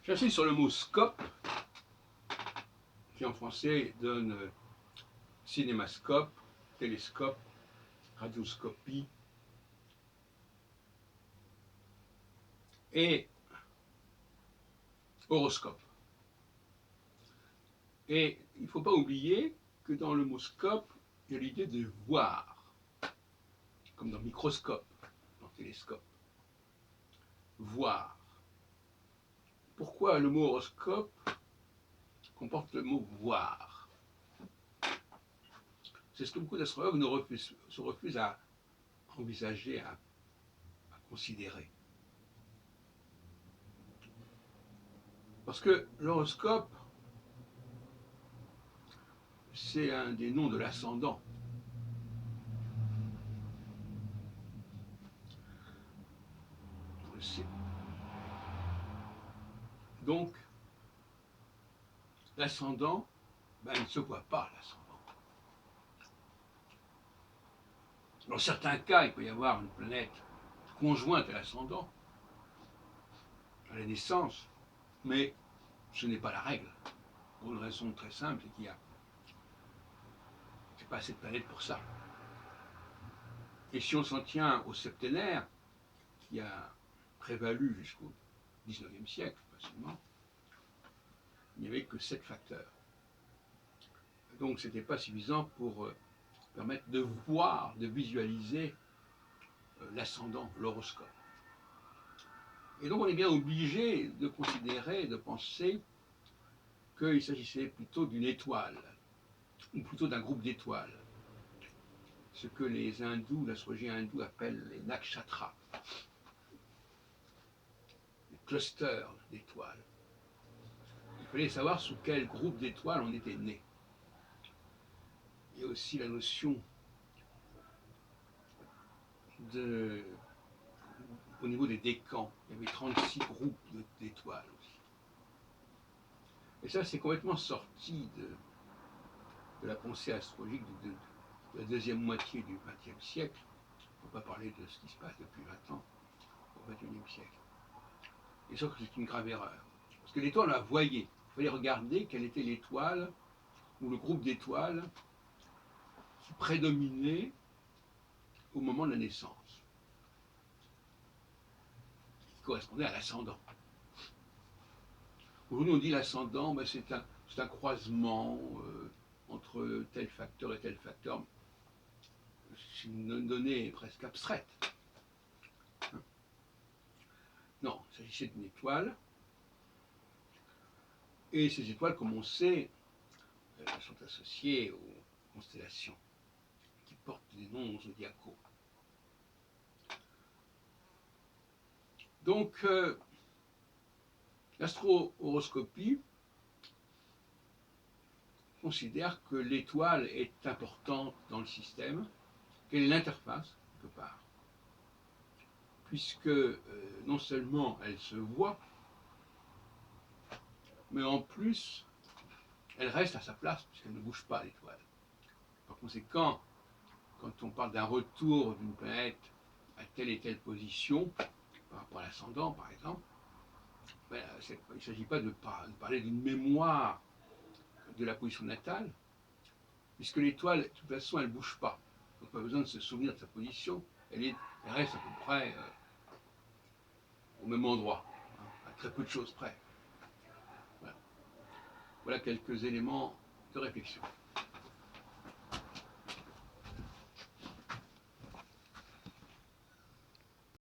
J'insiste sur le mot scope, qui en français donne cinémascope, télescope, radioscopie, et horoscope. Et il ne faut pas oublier que dans le mot scope, il y a l'idée de voir, comme dans microscope, dans télescope. Voir. Pourquoi le mot horoscope comporte le mot voir? C'est ce que beaucoup d'astrologues se refusent à envisager, à considérer. Parce que l'horoscope, c'est un des noms de l'ascendant. Donc, l'ascendant, il ne se voit pas, l'ascendant. Dans certains cas, il peut y avoir une planète conjointe à l'ascendant, à la naissance, mais ce n'est pas la règle. Pour une raison très simple, c'est qu'il y a pas assez de planètes pour ça. Et si on s'en tient au septénaire, qui a prévalu jusqu'au XIXe siècle, facilement, il n'y avait que 7 facteurs. Donc ce n'était pas suffisant pour permettre de voir, de visualiser l'ascendant, l'horoscope. Et donc on est bien obligé de considérer, de penser qu'il s'agissait plutôt d'une étoile, ou plutôt d'un groupe d'étoiles, ce que les hindous, l'astrologie hindoue appelle les nakshatras, les clusters d'étoiles. Il fallait savoir sous quel groupe d'étoiles on était né. Il y a aussi la notion au niveau des décans, il y avait 36 groupes d'étoiles aussi. Et ça, c'est complètement sorti de la pensée astrologique de la deuxième moitié du XXe siècle. On ne peut pas parler de ce qui se passe depuis 20 ans, au XXIe siècle. Et sauf que c'est une grave erreur. Parce que l'étoile, on la voyait. Il fallait regarder quelle était l'étoile ou le groupe d'étoiles qui prédominait au moment de la naissance, qui correspondait à l'ascendant. Aujourd'hui, on dit l'ascendant, c'est un croisement entre tel facteur et tel facteur. C'est une donnée presque abstraite. Non, il s'agissait d'une étoile. Et ces étoiles, comme on sait, sont associées aux constellations qui portent des noms zodiacaux. Donc, l'astro-horoscopie considère que l'étoile est importante dans le système, qu'elle est l'interface, quelque part, puisque non seulement elle se voit, mais en plus, elle reste à sa place, puisqu'elle ne bouge pas, l'étoile. Par conséquent, quand on parle d'un retour d'une planète à telle et telle position, par rapport à l'ascendant, par exemple, il ne s'agit pas de parler d'une mémoire de la position natale, puisque l'étoile, de toute façon, elle ne bouge pas. Donc pas besoin de se souvenir de sa position, elle reste à peu près au même endroit, à très peu de choses près. Voilà quelques éléments de réflexion.